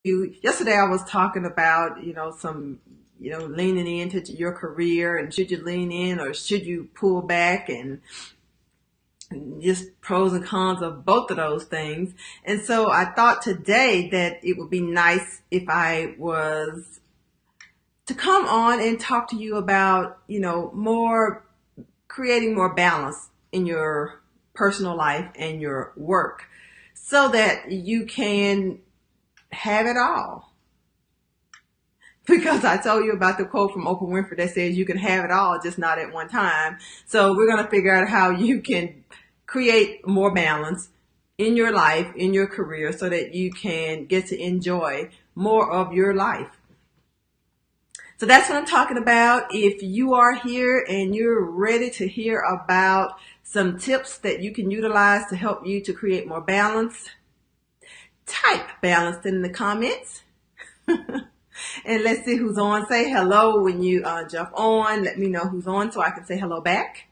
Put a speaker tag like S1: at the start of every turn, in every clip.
S1: Yesterday I was talking about, some, leaning into your career and should you lean in or should you pull back and just pros and cons of both of those things. And so I thought today that it would be nice if I was to come on and talk to you about, more creating more balance in your personal life and your work so that you can have it all. Because I told you about the quote from Oprah Winfrey that says you can have it all, just not at one time. So we're going to figure out how you can create more balance in your life, in your career, so that you can get to enjoy more of your life. So that's what I'm talking about. If you are here and you're ready to hear about some tips that you can utilize to help you to create more balance, type balance in the comments. And let's see who's on. Say hello when you jump on. Let me know who's on so I can say hello back.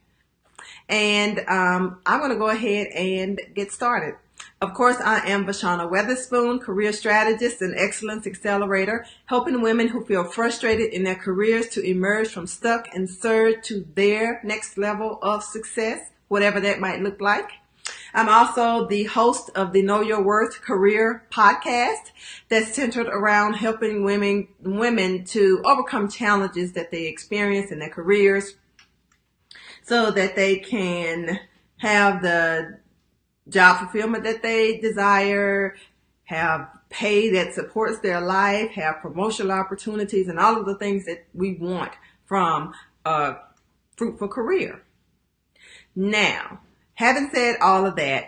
S1: And I'm going to go ahead and get started. Of course, I am Vashana Weatherspoon, career strategist and excellence accelerator, helping women who feel frustrated in their careers to emerge from stuck and surge to their next level of success, whatever that might look like. I'm also the host of the Know Your Worth Career podcast that's centered around helping women to overcome challenges that they experience in their careers so that they can have the job fulfillment that they desire, have pay that supports their life, have promotional opportunities, and all of the things that we want from a fruitful career. Now, having said all of that,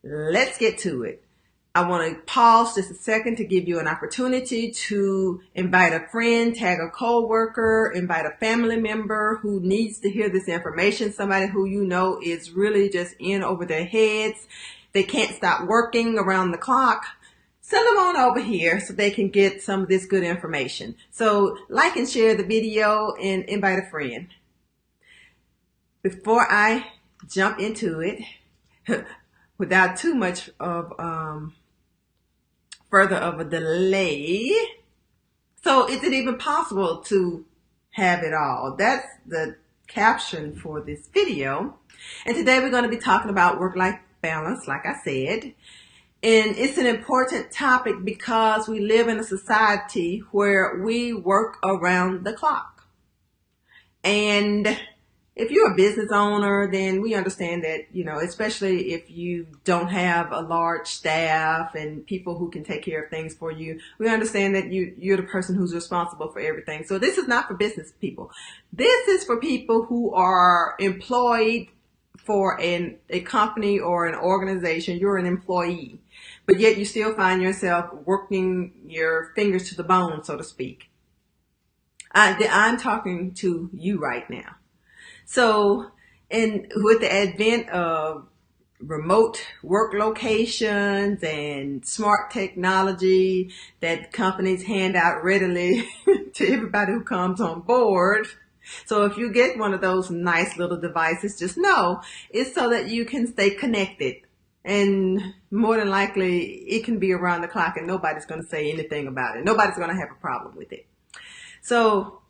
S1: let's get to it. I want to pause just a second to give you an opportunity to invite a friend, tag a coworker, invite a family member who needs to hear this information, somebody who you know is really just in over their heads. They can't stop working around the clock. Send them on over here so they can get some of this good information. So like and share the video and invite a friend. Before I jump into it, without too much of further of a delay. So is it even possible to have it all? That's the caption for this video. And today we're going to be talking about work-life balance, like I said. And it's an important topic because we live in a society where we work around the clock. And if you're a business owner, then we understand that, especially if you don't have a large staff and people who can take care of things for you, we understand that you're the person who's responsible for everything. So this is not for business people. This is for people who are employed for a company or an organization. You're an employee, but yet you still find yourself working your fingers to the bone, so to speak. I'm talking to you right now. So, and with the advent of remote work locations and smart technology that companies hand out readily to everybody who comes on board. So if you get one of those nice little devices, just know it's so that you can stay connected. And more than likely, it can be around the clock and nobody's going to say anything about it. Nobody's going to have a problem with it. So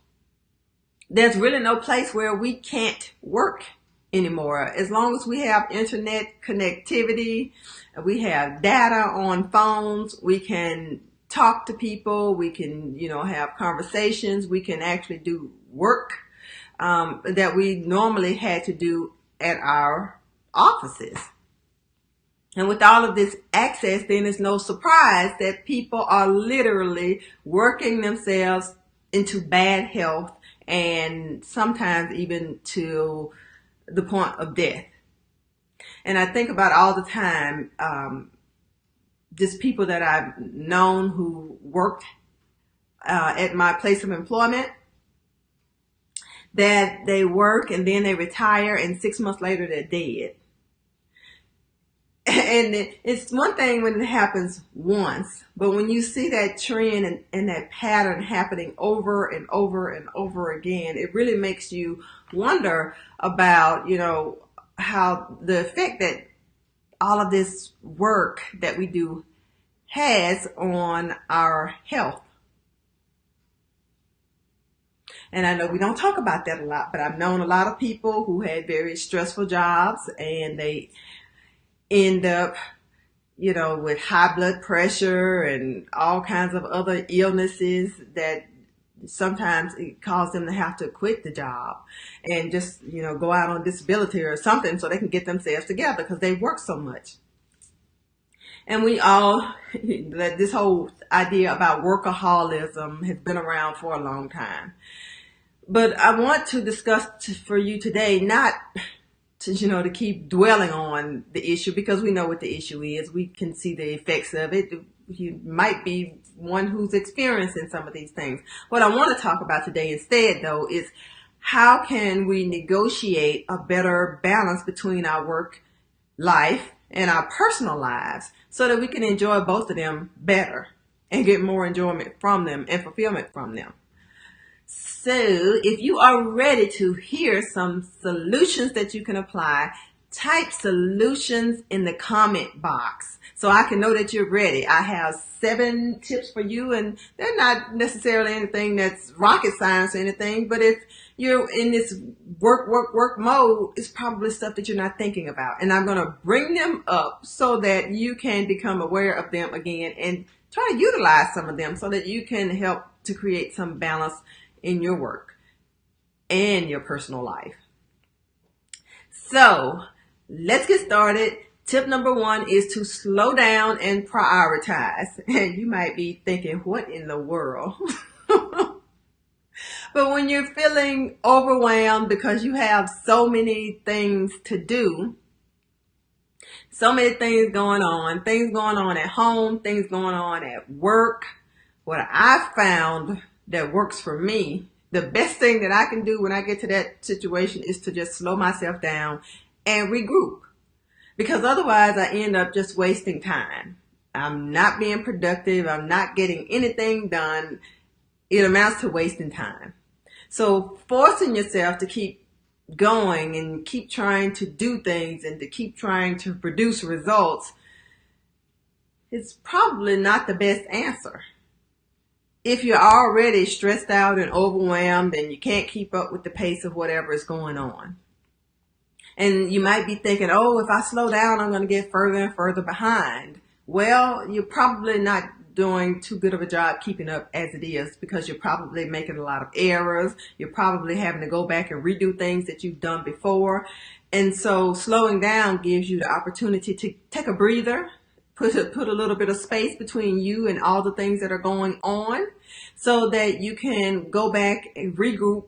S1: there's really no place where we can't work anymore. As long as we have internet connectivity, we have data on phones, we can talk to people, we can, have conversations, we can actually do work that we normally had to do at our offices. And with all of this access, then it's no surprise that people are literally working themselves into bad health and sometimes even to the point of death. And I think about all the time, just people that I've known who worked at my place of employment, that they work and then they retire and 6 months later they're dead. And it's one thing when it happens once, but when you see that trend and that pattern happening over and over and over again, it really makes you wonder about, how the effect that all of this work that we do has on our health. And I know we don't talk about that a lot, but I've known a lot of people who had very stressful jobs and they end up, with high blood pressure and all kinds of other illnesses that sometimes it caused them to have to quit the job and just, go out on disability or something so they can get themselves together because they work so much. And we all, this whole idea about workaholism has been around for a long time. But I want to discuss for you today, not to keep dwelling on the issue because we know what the issue is. We can see the effects of it. You might be one who's experiencing some of these things. What I want to talk about today instead, though, is how can we negotiate a better balance between our work life and our personal lives so that we can enjoy both of them better and get more enjoyment from them and fulfillment from them. So if you are ready to hear some solutions that you can apply, type solutions in the comment box so I can know that you're ready. I have 7 tips for you, and they're not necessarily anything that's rocket science or anything, but if you're in this work mode, it's probably stuff that you're not thinking about. And I'm going to bring them up so that you can become aware of them again and try to utilize some of them so that you can help to create some balance in your work and your personal life. So let's get started. Tip number 1 is to slow down and prioritize. And you might be thinking, what in the world? But when you're feeling overwhelmed because you have so many things to do, so many things going on at home, things going on at work, what I found that works for me, the best thing that I can do when I get to that situation is to just slow myself down and regroup. Because otherwise I end up just wasting time. I'm not being productive. I'm not getting anything done. It amounts to wasting time. So forcing yourself to keep going and keep trying to do things and to keep trying to produce results is probably not the best answer. If you're already stressed out and overwhelmed and you can't keep up with the pace of whatever is going on. And you might be thinking, oh, if I slow down, I'm going to get further and further behind. Well, you're probably not doing too good of a job keeping up as it is because you're probably making a lot of errors. You're probably having to go back and redo things that you've done before. And so slowing down gives you the opportunity to take a breather, put a little bit of space between you and all the things that are going on so that you can go back and regroup,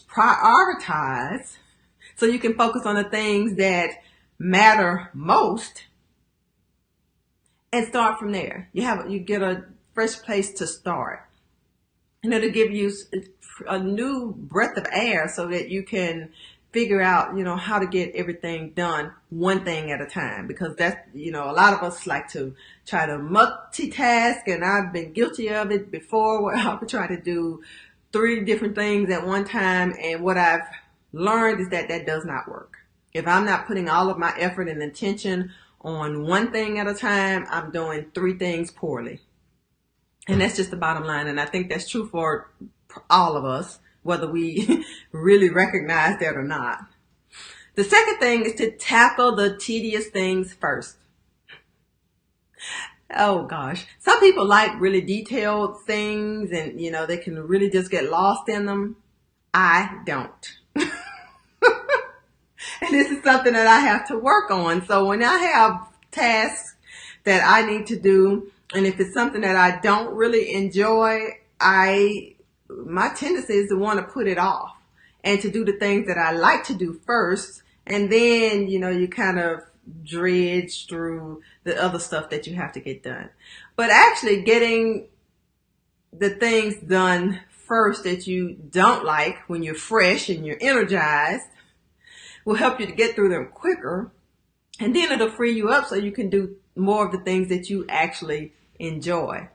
S1: prioritize, so you can focus on the things that matter most and start from there. You get a fresh place to start. And it'll give you a new breath of air so that you can figure out, how to get everything done one thing at a time. Because that's, a lot of us like to try to multitask, and I've been guilty of it before where I would try to do 3 different things at one time. And what I've learned is that does not work. If I'm not putting all of my effort and attention on one thing at a time, I'm doing 3 things poorly. And that's just the bottom line. And I think that's true for all of us, whether we really recognize that or not. The second thing is to tackle the tedious things first. Oh gosh. Some people like really detailed things and, they can really just get lost in them. I don't. And this is something that I have to work on. So when I have tasks that I need to do, and if it's something that I don't really enjoy, my tendency is to want to put it off and to do the things that I like to do first. And then, you kind of dredge through the other stuff that you have to get done. But actually getting the things done first that you don't like when you're fresh and you're energized will help you to get through them quicker. And then it'll free you up so you can do more of the things that you actually enjoy.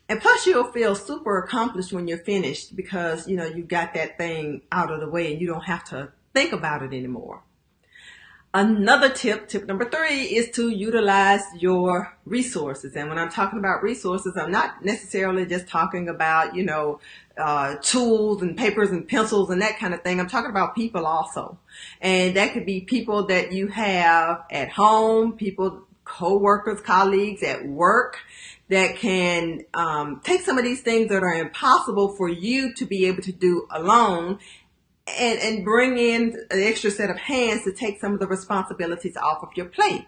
S1: And plus you'll feel super accomplished when you're finished because, you got that thing out of the way and you don't have to think about it anymore. Another tip number 3, is to utilize your resources. And when I'm talking about resources, I'm not necessarily just talking about, tools and papers and pencils and that kind of thing. I'm talking about people also. And that could be people that you have at home, people, co-workers, colleagues at work, that can take some of these things that are impossible for you to be able to do alone, and bring in an extra set of hands to take some of the responsibilities off of your plate.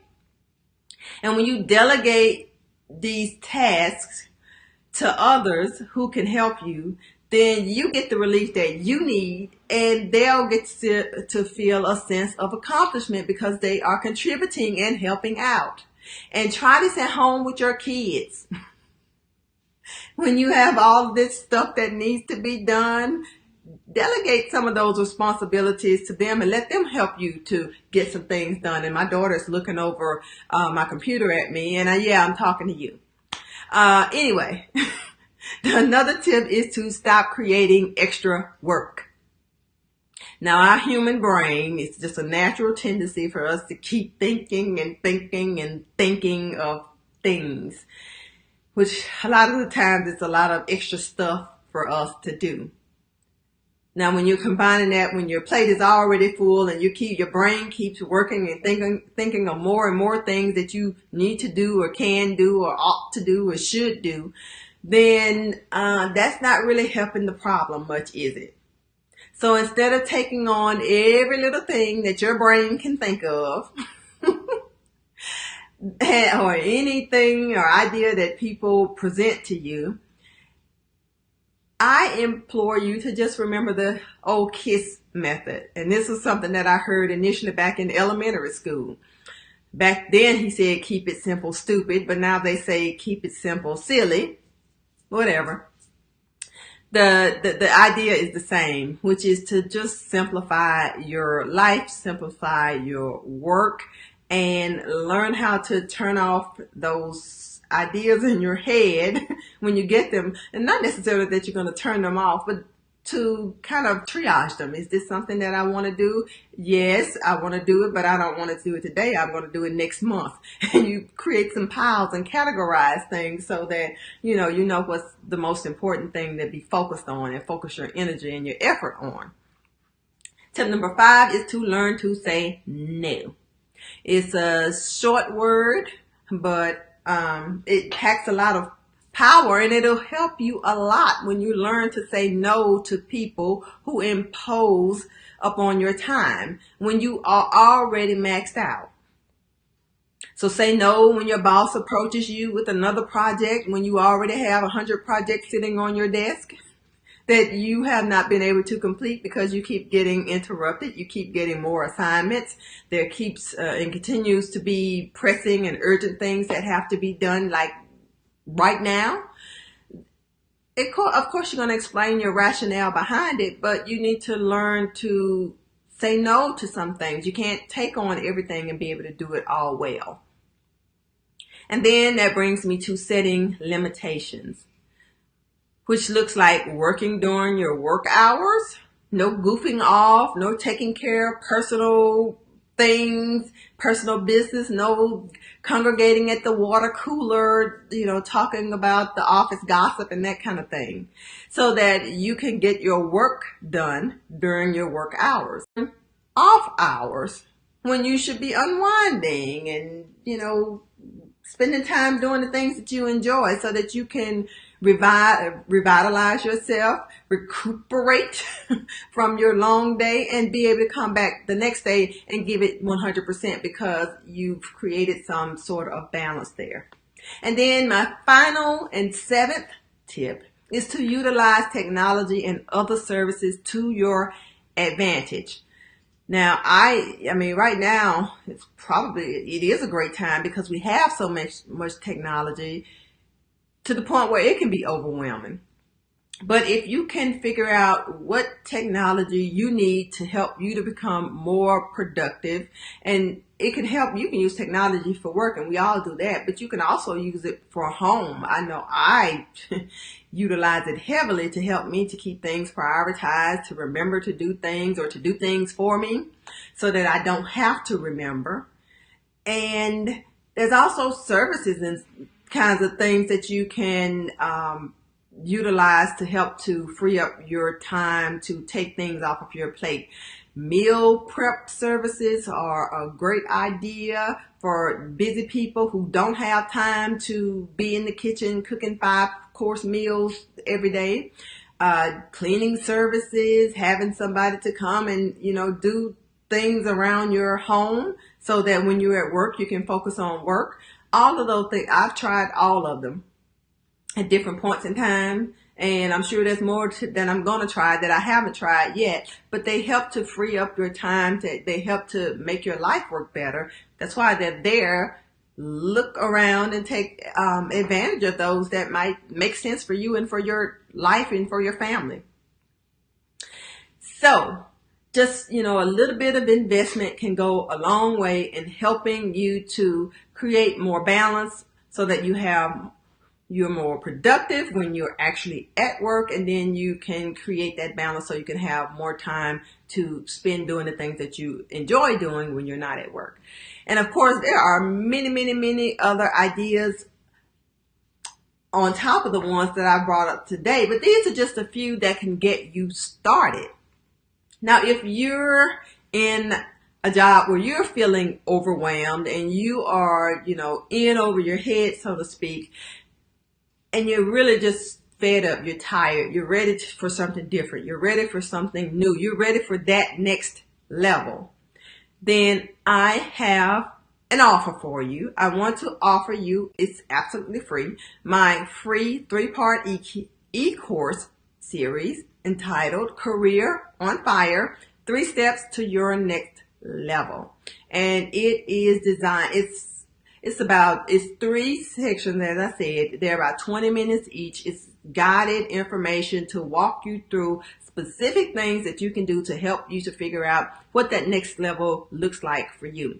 S1: And when you delegate these tasks to others who can help you, then you get the relief that you need, and they'll get to feel a sense of accomplishment because they are contributing and helping out. And try this at home with your kids. When you have all this stuff that needs to be done, delegate some of those responsibilities to them and let them help you to get some things done. And my daughter's looking over my computer at me, and I'm talking to you. Anyway, another tip is to stop creating extra work. Now, our human brain, it's just a natural tendency for us to keep thinking and thinking and thinking of things, which a lot of the times it's a lot of extra stuff for us to do. Now, when you're combining that, when your plate is already full and your brain keeps working and thinking of more and more things that you need to do or can do or ought to do or should do, then that's not really helping the problem much, is it? So instead of taking on every little thing that your brain can think of, or anything or idea that people present to you, I implore you to just remember the old KISS method. And this is something that I heard initially back in elementary school. Back then he said, keep it simple, stupid. But now they say, keep it simple, silly. Whatever. The idea is the same, which is to just simplify your life, simplify your work, and learn how to turn off those ideas in your head when you get them. And not necessarily that you're going to turn them off, but to kind of triage them. Is this something that I want to do? Yes, I want to do it, but I don't want to do it today. I'm going to do it next month. And you create some piles and categorize things so that you know what's the most important thing to be focused on and focus your energy and your effort on. Tip number 5 is to learn to say no. It's a short word, but it packs a lot of power, and it'll help you a lot when you learn to say no to people who impose upon your time when you are already maxed out. So say no when your boss approaches you with another project when you already have 100 projects sitting on your desk that you have not been able to complete because you keep getting interrupted. You keep getting more assignments. There keeps and continues to be pressing and urgent things that have to be done like right now. Of course, you're going to explain your rationale behind it, but you need to learn to say no to some things. You can't take on everything and be able to do it all well. And then that brings me to setting limitations, which looks like working during your work hours, no goofing off, no taking care of personal things, personal business, no congregating at the water cooler, talking about the office gossip and that kind of thing, so that you can get your work done during your work hours. Off hours, when you should be unwinding and, spending time doing the things that you enjoy so that you can revitalize yourself, recuperate from your long day, and be able to come back the next day and give it 100% because you've created some sort of balance there. And then my final and 7th tip is to utilize technology and other services to your advantage. Now, right now, it is a great time because we have so much technology to the point where it can be overwhelming. But if you can figure out what technology you need to help you to become more productive, and you can use technology for work, and we all do that, but you can also use it for home. I know I utilize it heavily to help me to keep things prioritized, to remember to do things or to do things for me so that I don't have to remember. And there's also services and kinds of things that you can utilize to help to free up your time to take things off of your plate. Meal prep services are a great idea for busy people who don't have time to be in the kitchen cooking 5-course meals every day. Cleaning services, having somebody to come and, do things around your home so that when you're at work, you can focus on work. All of those things, I've tried all of them at different points in time. And I'm sure there's more that I'm going to try that I haven't tried yet, but they help to free up your time. They help to make your life work better. That's why they're there. Look around and take advantage of those that might make sense for you and for your life and for your family. So just, a little bit of investment can go a long way in helping you to create more balance so that you're more productive when you're actually at work, and then you can create that balance so you can have more time to spend doing the things that you enjoy doing when you're not at work. And of course, there are many, many, many other ideas on top of the ones that I brought up today, but these are just a few that can get you started. Now, if you're in a job where you're feeling overwhelmed and you are, in over your head, so to speak, and you're really just fed up, you're tired, you're ready for something different, you're ready for something new, you're ready for that next level, then I have an offer for you. I want to offer you, it's absolutely free, my free 3-part e-course series entitled Career on Fire, 3 Steps to Your Next Level. And it is designed, it's 3 sections, as I said. They're about 20 minutes each. It's guided information to walk you through specific things that you can do to help you to figure out what that next level looks like for you.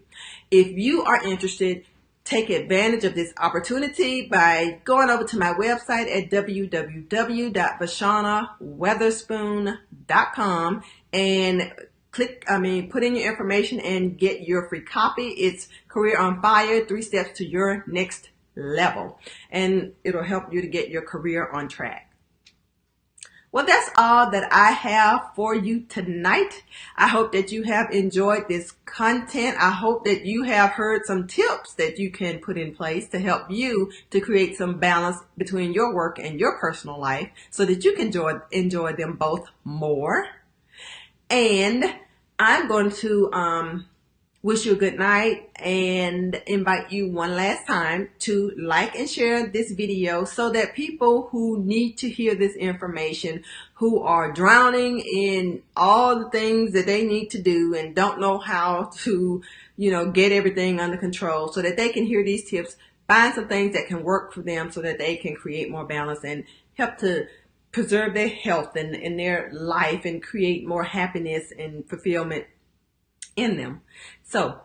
S1: If you are interested, take advantage of this opportunity by going over to my website at www.vashanaweatherspoon.com and put in your information and get your free copy. It's Career on Fire, 3 Steps to Your Next Level. And it'll help you to get your career on track. Well, that's all that I have for you tonight. I hope that you have enjoyed this content. I hope that you have heard some tips that you can put in place to help you to create some balance between your work and your personal life so that you can enjoy them both more. And I'm going to wish you a good night and invite you one last time to like and share this video so that people who need to hear this information, who are drowning in all the things that they need to do and don't know how to, get everything under control, so that they can hear these tips, find some things that can work for them so that they can create more balance and help to preserve their health and their life and create more happiness and fulfillment in them. So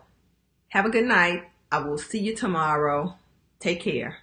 S1: have a good night. I will see you tomorrow. Take care.